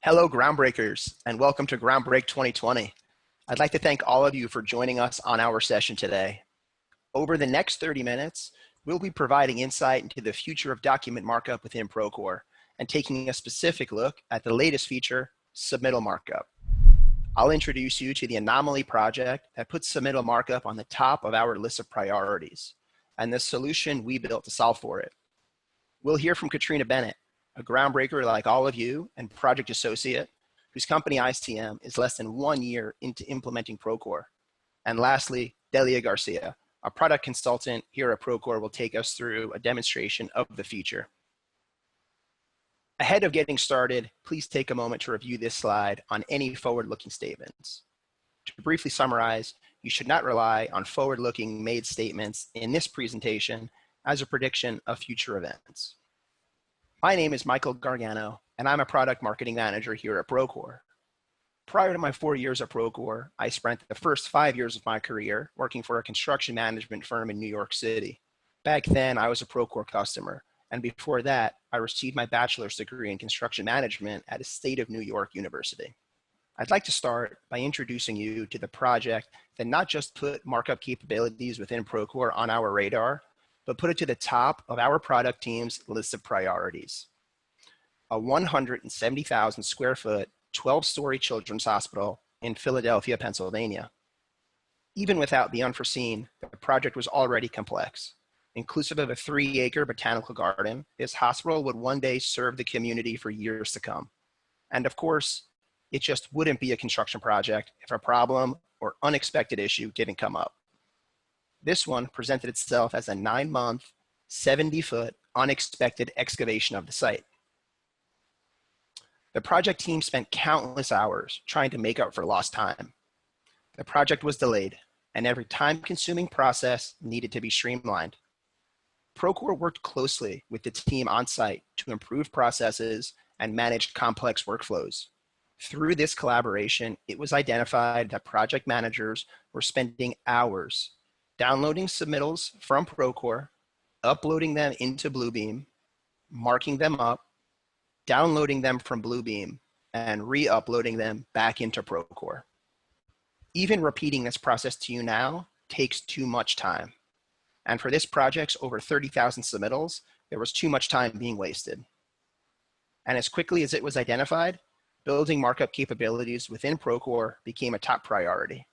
Hello, Groundbreakers, and welcome to Groundbreak 2020. I'd like to thank all of you for joining us on our session today. Over the next 30 minutes, we'll be providing insight into the future of document markup within Procore and taking a specific look at the latest feature, Submittal Markup. I'll introduce you to the Anomaly project that puts Submittal Markup on the top of our list of priorities and the solution we built to solve for it. We'll hear from Katrina Bennett, a groundbreaker like all of you and project associate, whose company ICM is less than 1 year into implementing Procore. And lastly, Delia Garcia, a product consultant here at Procore, will take us through a demonstration of the feature. Ahead of getting started, please take a moment to review this slide on any forward-looking statements. To briefly summarize, you should not rely on forward-looking made statements in this presentation as a prediction of future events. My name is Michael Gargano, and I'm a product marketing manager here at Procore. Prior to my 4 years at Procore, I spent the first 5 years of my career working for a construction management firm in New York City. Back then, I was a Procore customer, and before that, I received my bachelor's degree in construction management at a State of New York University. I'd like to start by introducing you to the project that not just put markup capabilities within Procore on our radar, but put it to the top of our product team's list of priorities. A 170,000 square foot, 12-story children's hospital in Philadelphia, Pennsylvania. Even without the unforeseen, the project was already complex. Inclusive of a 3-acre botanical garden, this hospital would one day serve the community for years to come. And of course, it just wouldn't be a construction project if a problem or unexpected issue didn't come up. This one presented itself as a 9-month, 70-foot unexpected excavation of the site. The project team spent countless hours trying to make up for lost time. The project was delayed, and every time-consuming process needed to be streamlined. Procore worked closely with the team on site to improve processes and manage complex workflows. Through this collaboration, it was identified that project managers were spending hours downloading submittals from Procore, uploading them into Bluebeam, marking them up, downloading them from Bluebeam, and re-uploading them back into Procore. Even repeating this process to you now takes too much time. And for this project's over 30,000 submittals, there was too much time being wasted. And as quickly as it was identified, building markup capabilities within Procore became a top priority.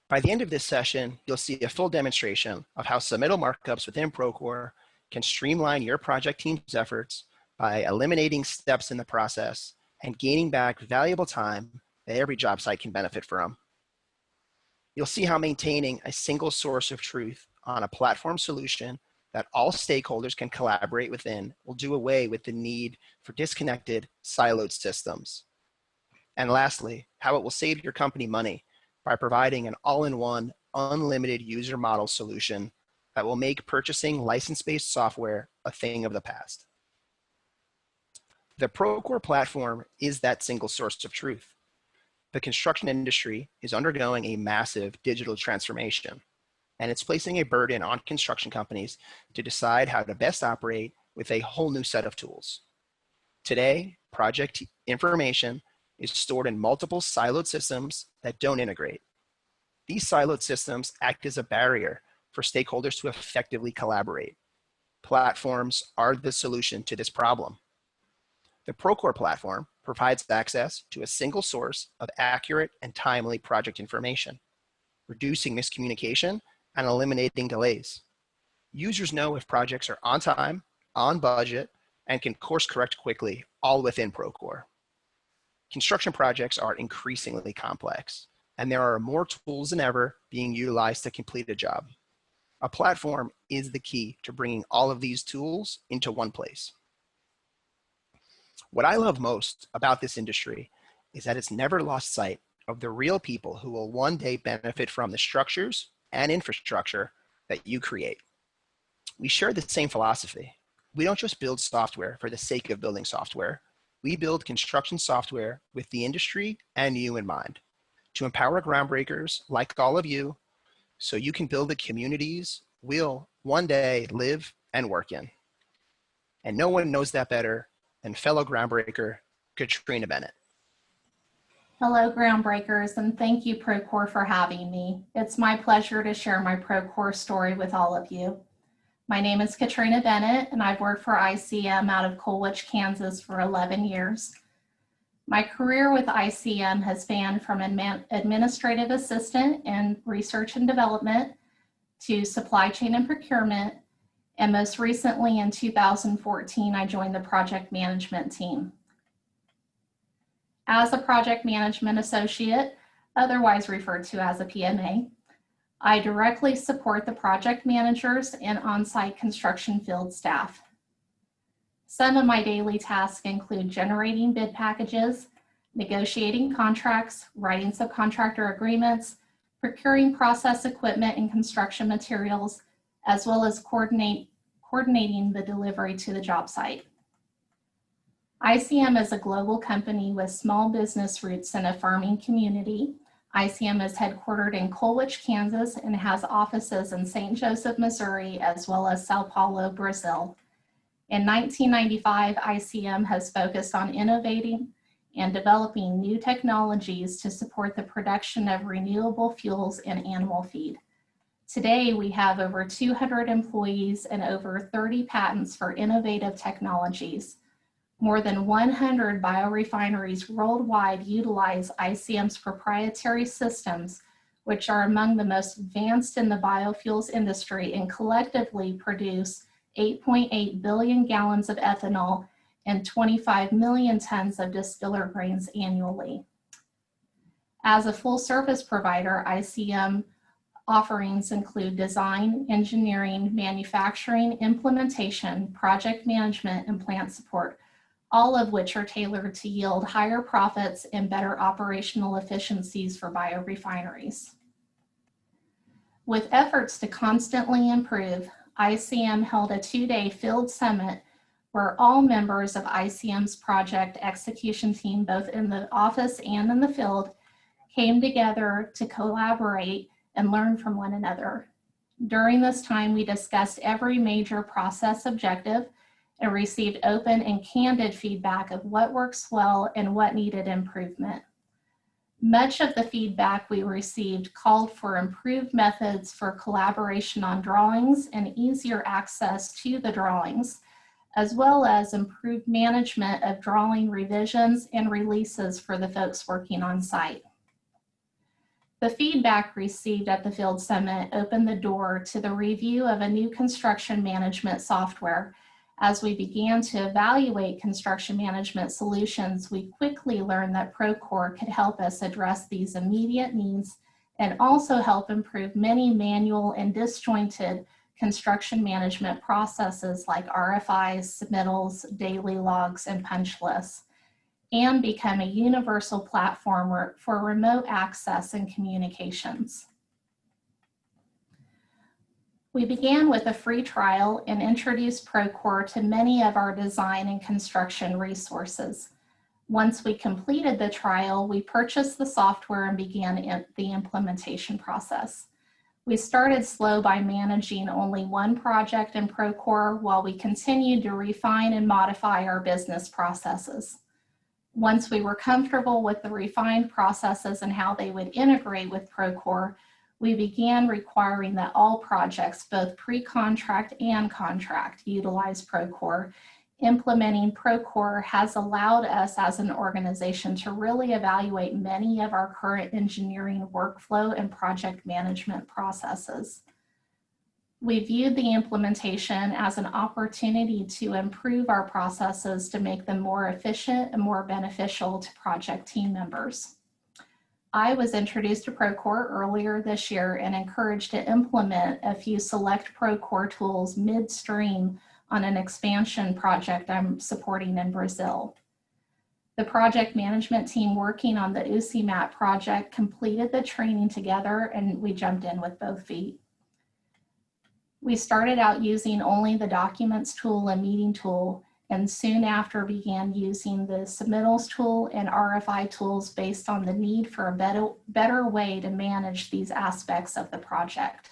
By the end of this session, you'll see a full demonstration of how submittal markups within Procore can streamline your project team's efforts by eliminating steps in the process and gaining back valuable time that every job site can benefit from. You'll see how maintaining a single source of truth on a platform solution that all stakeholders can collaborate within will do away with the need for disconnected, siloed systems. And lastly, how it will save your company money by providing an all-in-one, unlimited user model solution that will make purchasing license-based software a thing of the past. The Procore platform is that single source of truth. The construction industry is undergoing a massive digital transformation, and it's placing a burden on construction companies to decide how to best operate with a whole new set of tools. Today, project information is stored in multiple siloed systems that don't integrate. These siloed systems act as a barrier for stakeholders to effectively collaborate. Platforms are the solution to this problem. The Procore platform provides access to a single source of accurate and timely project information, reducing miscommunication and eliminating delays. Users know if projects are on time, on budget, and can course correct quickly, all within Procore. Construction projects are increasingly complex, and there are more tools than ever being utilized to complete a job. A platform is the key to bringing all of these tools into one place. What I love most about this industry is that it's never lost sight of the real people who will one day benefit from the structures and infrastructure that you create. We share the same philosophy. We don't just build software for the sake of building software. We build construction software with the industry and you in mind, to empower groundbreakers like all of you so you can build the communities we'll one day live and work in. And no one knows that better than fellow groundbreaker Katrina Bennett. Hello, Groundbreakers, and thank you, Procore, for having me. It's my pleasure to share my Procore story with all of you. My name is Katrina Bennett, and I've worked for ICM out of Colwich, Kansas for 11 years. My career with ICM has spanned from administrative assistant in research and development to supply chain and procurement, and most recently in 2014, I joined the project management team. As a project management associate, otherwise referred to as a PMA, I directly support the project managers and on-site construction field staff. Some of my daily tasks include generating bid packages, negotiating contracts, writing subcontractor agreements, procuring process equipment and construction materials, as well as coordinating the delivery to the job site. ICM is a global company with small business roots in a farming community. ICM is headquartered in Colwich, Kansas, and has offices in St. Joseph, Missouri, as well as Sao Paulo, Brazil. In 1995, ICM has focused on innovating and developing new technologies to support the production of renewable fuels and animal feed. Today, we have over 200 employees and over 30 patents for innovative technologies. More than 100 biorefineries worldwide utilize ICM's proprietary systems, which are among the most advanced in the biofuels industry and collectively produce 8.8 billion gallons of ethanol and 25 million tons of distiller grains annually. As a full service provider, ICM offerings include design, engineering, manufacturing, implementation, project management, and plant support, all of which are tailored to yield higher profits and better operational efficiencies for biorefineries. With efforts to constantly improve, ICM held a 2-day field summit where all members of ICM's project execution team, both in the office and in the field, came together to collaborate and learn from one another. During this time, we discussed every major process objective and received open and candid feedback of what works well and what needed improvement. Much of the feedback we received called for improved methods for collaboration on drawings and easier access to the drawings, as well as improved management of drawing revisions and releases for the folks working on site. The feedback received at the Field Summit opened the door to the review of a new construction management software. As we began to evaluate construction management solutions, we quickly learned that Procore could help us address these immediate needs and also help improve many manual and disjointed construction management processes like RFIs, submittals, daily logs, and punch lists, and become a universal platform for remote access and communications. We began with a free trial and introduced Procore to many of our design and construction resources. Once we completed the trial, we purchased the software and began the implementation process. We started slow by managing only one project in Procore while we continued to refine and modify our business processes. Once we were comfortable with the refined processes and how they would integrate with Procore, we began requiring that all projects, both pre-contract and contract, utilize Procore. Implementing Procore has allowed us as an organization to really evaluate many of our current engineering workflow and project management processes. We viewed the implementation as an opportunity to improve our processes to make them more efficient and more beneficial to project team members. I was introduced to Procore earlier this year and encouraged to implement a few select Procore tools midstream on an expansion project I'm supporting in Brazil. The project management team working on the UCMAP project completed the training together and we jumped in with both feet. We started out using only the documents tool and meeting tool, and soon after began using the submittals tool and RFI tools based on the need for a better way to manage these aspects of the project.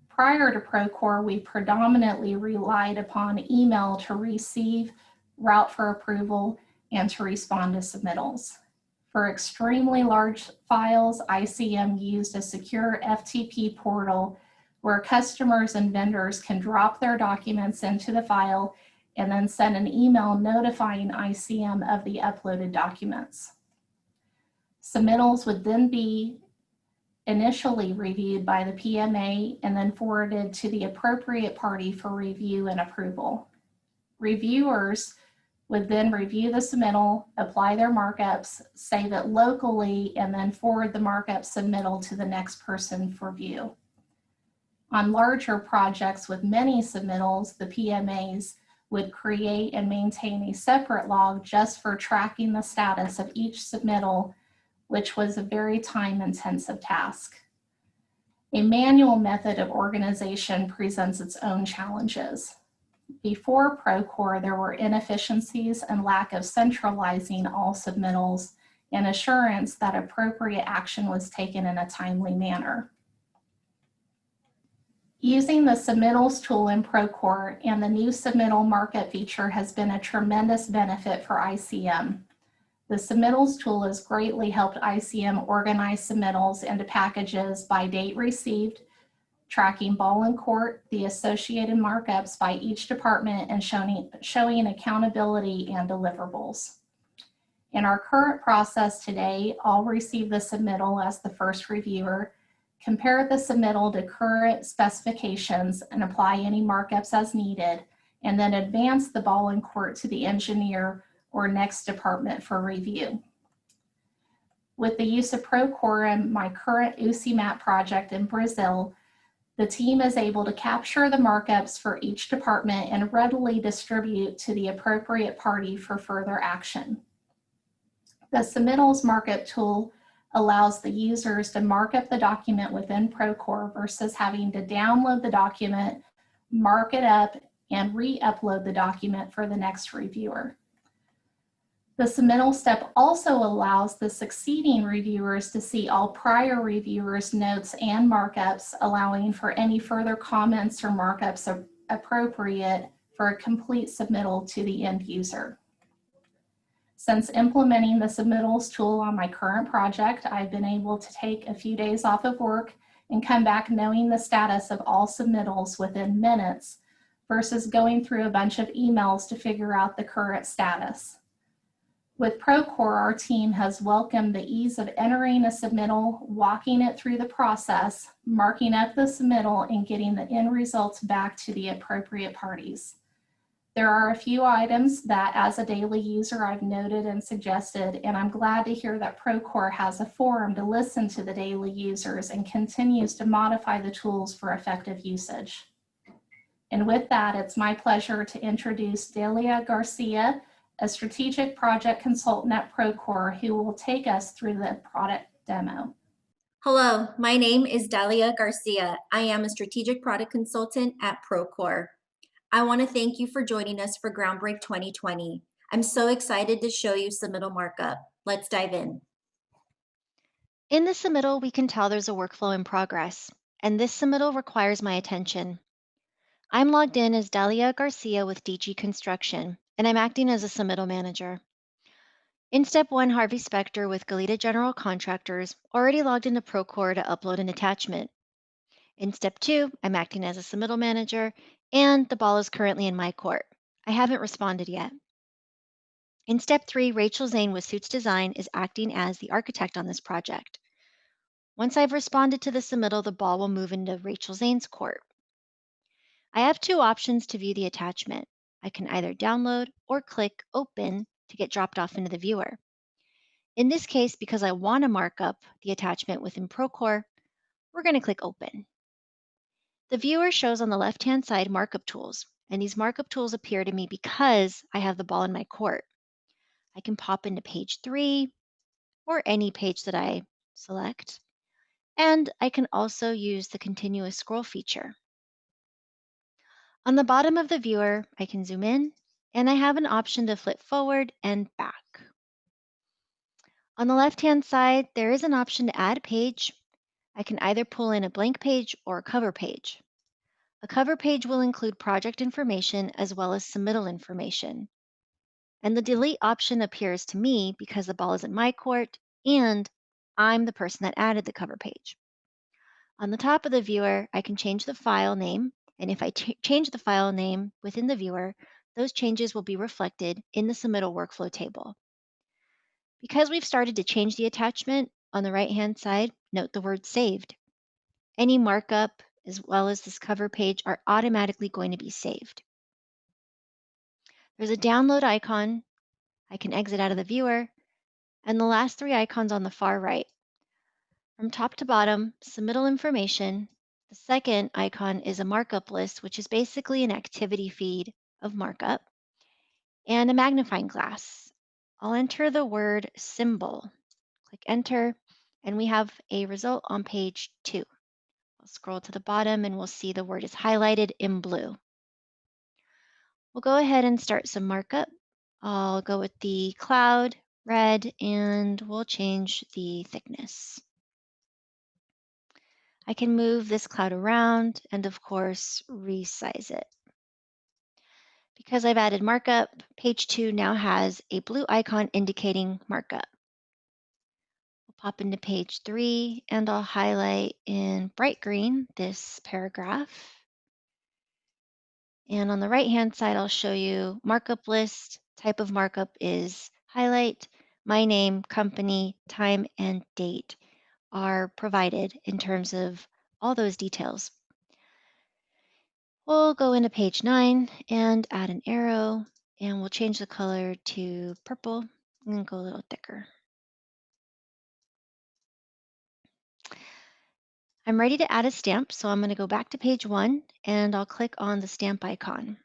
Prior to Procore, we predominantly relied upon email to receive, route for approval, and to respond to submittals. For extremely large files, ICM used a secure FTP portal where customers and vendors can drop their documents into the file and then send an email notifying ICM of the uploaded documents. Submittals would then be initially reviewed by the PMA and then forwarded to the appropriate party for review and approval. Reviewers would then review the submittal, apply their markups, save it locally, and then forward the markup submittal to the next person for view. On larger projects with many submittals, the PMAs would create and maintain a separate log just for tracking the status of each submittal, which was a very time-intensive task. A manual method of organization presents its own challenges. Before Procore, there were inefficiencies and lack of centralizing all submittals and assurance that appropriate action was taken in a timely manner. Using the submittals tool in Procore and the new submittal markup feature has been a tremendous benefit for ICM. The submittals tool has greatly helped ICM organize submittals into packages by date received, tracking ball in court, the associated markups by each department, and showing accountability and deliverables. In our current process today, I'll receive the submittal as the first reviewer, compare the submittal to current specifications and apply any markups as needed, and then advance the ball in court to the engineer or next department for review. With the use of Procore and my current UCMAP project in Brazil, the team is able to capture the markups for each department and readily distribute to the appropriate party for further action. The submittals markup tool allows the users to mark up the document within Procore versus having to download the document, mark it up, and re-upload the document for the next reviewer. The submittal step also allows the succeeding reviewers to see all prior reviewers' notes and markups, allowing for any further comments or markups appropriate for a complete submittal to the end user. Since implementing the submittals tool on my current project, I've been able to take a few days off of work and come back knowing the status of all submittals within minutes versus going through a bunch of emails to figure out the current status. With Procore, our team has welcomed the ease of entering a submittal, walking it through the process, marking up the submittal, and getting the end results back to the appropriate parties. There are a few items that as a daily user I've noted and suggested, and I'm glad to hear that Procore has a forum to listen to the daily users and continues to modify the tools for effective usage. And with that, it's my pleasure to introduce Delia Garcia, a strategic project consultant at Procore, who will take us through the product demo. Hello, my name is Dalia Garcia. I am a strategic product consultant at Procore. I want to thank you for joining us for Groundbreak 2020. I'm so excited to show you Submittal Markup. Let's dive in. In the submittal, we can tell there's a workflow in progress, and this submittal requires my attention. I'm logged in as Dalia Garcia with DG Construction, and I'm acting as a submittal manager. In step 1, Harvey Specter with Goleta General Contractors already logged into Procore to upload an attachment. In step 2, I'm acting as a submittal manager, and the ball is currently in my court. I haven't responded yet. In step 3, Rachel Zane with Suits Design is acting as the architect on this project. Once I've responded to the submittal, the ball will move into Rachel Zane's court. I have two options to view the attachment. I can either download or click Open to get dropped off into the viewer. In this case, because I want to mark up the attachment within Procore, we're going to click Open. The viewer shows on the left-hand side markup tools, and these markup tools appear to me because I have the ball in my court. I can pop into page 3 or any page that I select, and I can also use the continuous scroll feature. On the bottom of the viewer, I can zoom in, and I have an option to flip forward and back. On the left-hand side, there is an option to add a page. I can either pull in a blank page or a cover page. A cover page will include project information as well as submittal information. And the delete option appears to me because the ball is in my court and I'm the person that added the cover page. On the top of the viewer, I can change the file name. And if I change the file name within the viewer, those changes will be reflected in the submittal workflow table. Because we've started to change the attachment, on the right-hand side, note the word saved. Any markup, as well as this cover page, are automatically going to be saved. There's a download icon. I can exit out of the viewer, and the last three icons on the far right. From top to bottom, submittal information. The second icon is a markup list, which is basically an activity feed of markup, and a magnifying glass. I'll enter the word symbol. Click enter, and we have a result on page 2. I'll scroll to the bottom and we'll see the word is highlighted in blue. We'll go ahead and start some markup. I'll go with the cloud, red, and we'll change the thickness. I can move this cloud around and of course resize it. Because I've added markup, page 2 now has a blue icon indicating markup. We'll pop into page 3 and I'll highlight in bright green this paragraph. And on the right-hand side, I'll show you markup list. Type of markup is highlight. My name, company, time, and date are provided in terms of all those details. We'll go into page 9 and add an arrow, and we'll change the color to purple and go a little thicker. I'm ready to add a stamp, so I'm going to go back to page 1 and I'll click on the stamp icon.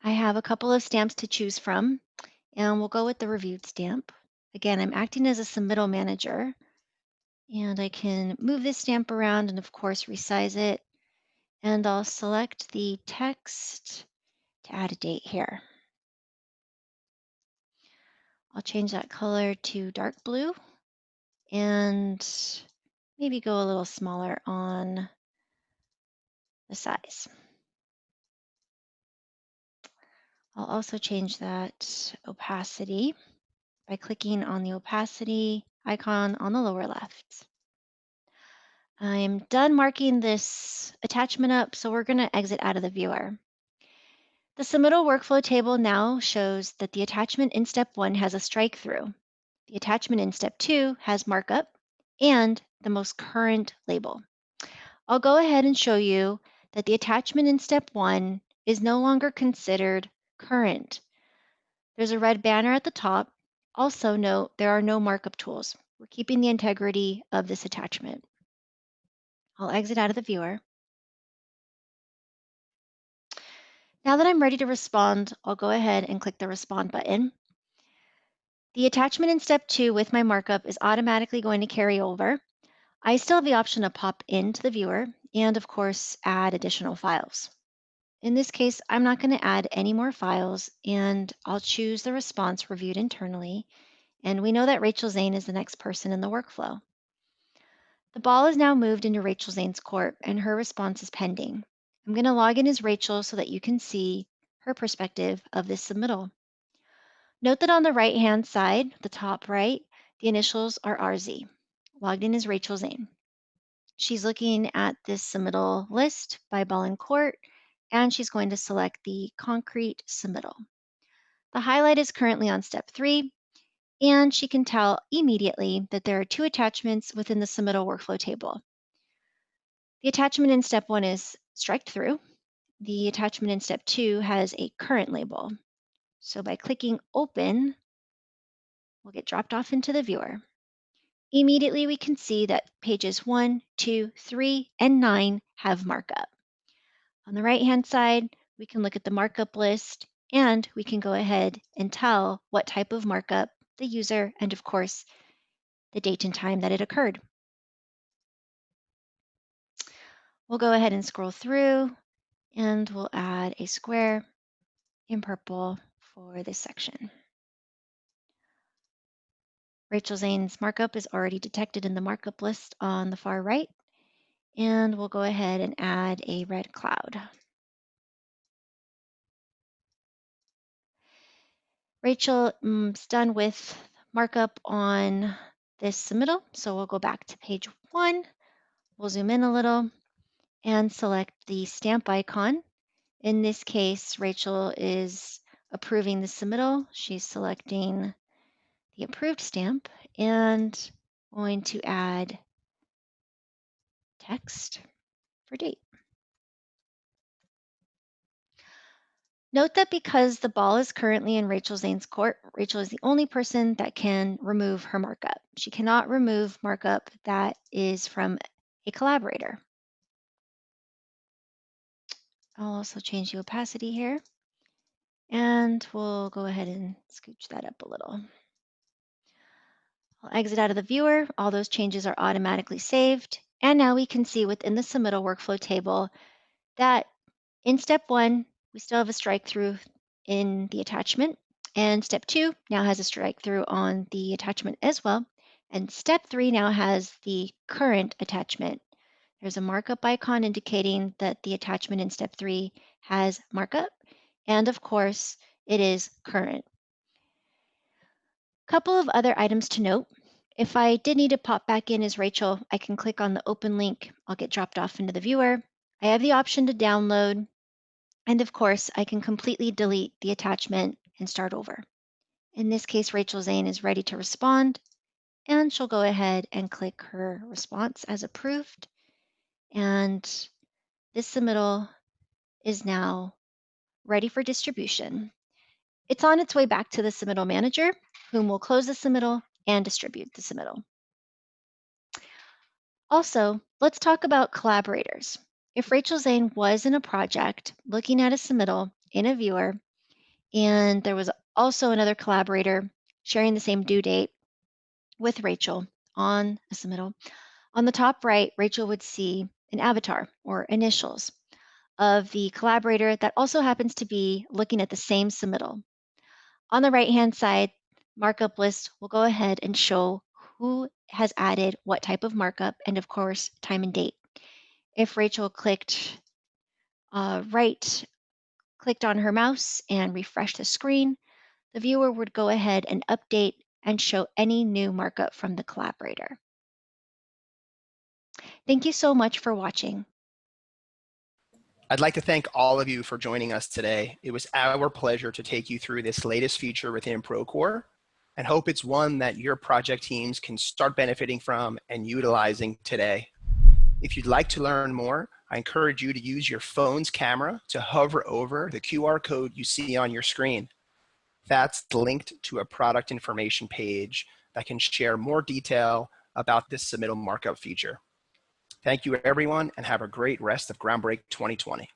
I have a couple of stamps to choose from, and we'll go with the reviewed stamp. Again, I'm acting as a submittal manager, and I can move this stamp around and of course resize it. And I'll select the text to add a date here. I'll change that color to dark blue and maybe go a little smaller on the size. I'll also change that opacity by clicking on the opacity icon on the lower left. I'm done marking this attachment up, so we're going to exit out of the viewer. The submittal workflow table now shows that the attachment in step 1 has a strike through. The attachment in step 2 has markup and the most current label. I'll go ahead and show you that the attachment in step 1 is no longer considered current. There's a red banner at the top. Also note there are no markup tools. We're keeping the integrity of this attachment. I'll exit out of the viewer. Now that I'm ready to respond, I'll go ahead and click the respond button. The attachment in step 2 with my markup is automatically going to carry over. I still have the option to pop into the viewer and of course add additional files. In this case, I'm not going to add any more files and I'll choose the response reviewed internally. And we know that Rachel Zane is the next person in the workflow. The ball is now moved into Rachel Zane's court and her response is pending. I'm going to log in as Rachel so that you can see her perspective of this submittal. Note that on the right-hand side, the top right, the initials are RZ. Logged in as Rachel Zane. She's looking at this submittal list by ball and court, and she's going to select the concrete submittal. The highlight is currently on step 3, and she can tell immediately that there are 2 attachments within the submittal workflow table. The attachment in step 1 is striked through. The attachment in step 2 has a current label. So by clicking open, we'll get dropped off into the viewer. Immediately we can see that pages 1, 2, 3, and 9 have markup. On the right-hand side, we can look at the markup list and we can go ahead and tell what type of markup the user and of course the date and time that it occurred. We'll go ahead and scroll through and we'll add a square in purple for this section. Rachel Zane's markup is already detected in the markup list on the far right, and we'll go ahead and add a red cloud. Rachel is done with markup on this submittal. So we'll go back to page 1. We'll zoom in a little and select the stamp icon. In this case, Rachel is approving the submittal. She's selecting the approved stamp and going to add text for date. Note that because the ball is currently in Rachel Zane's court, Rachel is the only person that can remove her markup. She cannot remove markup that is from a collaborator. I'll also change the opacity here, and we'll go ahead and scooch that up a little. I'll exit out of the viewer. All those changes are automatically saved. And now we can see within the submittal workflow table that in step 1, we still have a strike through in the attachment. And step 2 now has a strike through on the attachment as well. And step 3 now has the current attachment. There's a markup icon indicating that the attachment in step 3 has markup. And of course, it is current. Couple of other items to note. If I did need to pop back in as Rachel, I can click on the open link. I'll get dropped off into the viewer. I have the option to download. And of course, I can completely delete the attachment and start over. In this case, Rachel Zane is ready to respond, and she'll go ahead and click her response as approved. And this submittal is now ready for distribution. It's on its way back to the submittal manager, whom will close the submittal and distribute the submittal. Also, let's talk about collaborators. If Rachel Zane was in a project looking at a submittal in a viewer, and there was also another collaborator sharing the same due date with Rachel on a submittal, on the top right, Rachel would see an avatar or initials of the collaborator that also happens to be looking at the same submittal. On the right-hand side, markup list will go ahead and show who has added what type of markup and of course, time and date. If Rachel clicked clicked on her mouse and refreshed the screen, the viewer would go ahead and update and show any new markup from the collaborator. Thank you so much for watching. I'd like to thank all of you for joining us today. It was our pleasure to take you through this latest feature within Procore, and hope it's one that your project teams can start benefiting from and utilizing today. If you'd like to learn more, I encourage you to use your phone's camera to hover over the QR code you see on your screen. That's linked to a product information page that can share more detail about this submittal markup feature. Thank you, everyone, and have a great rest of Groundbreak 2020.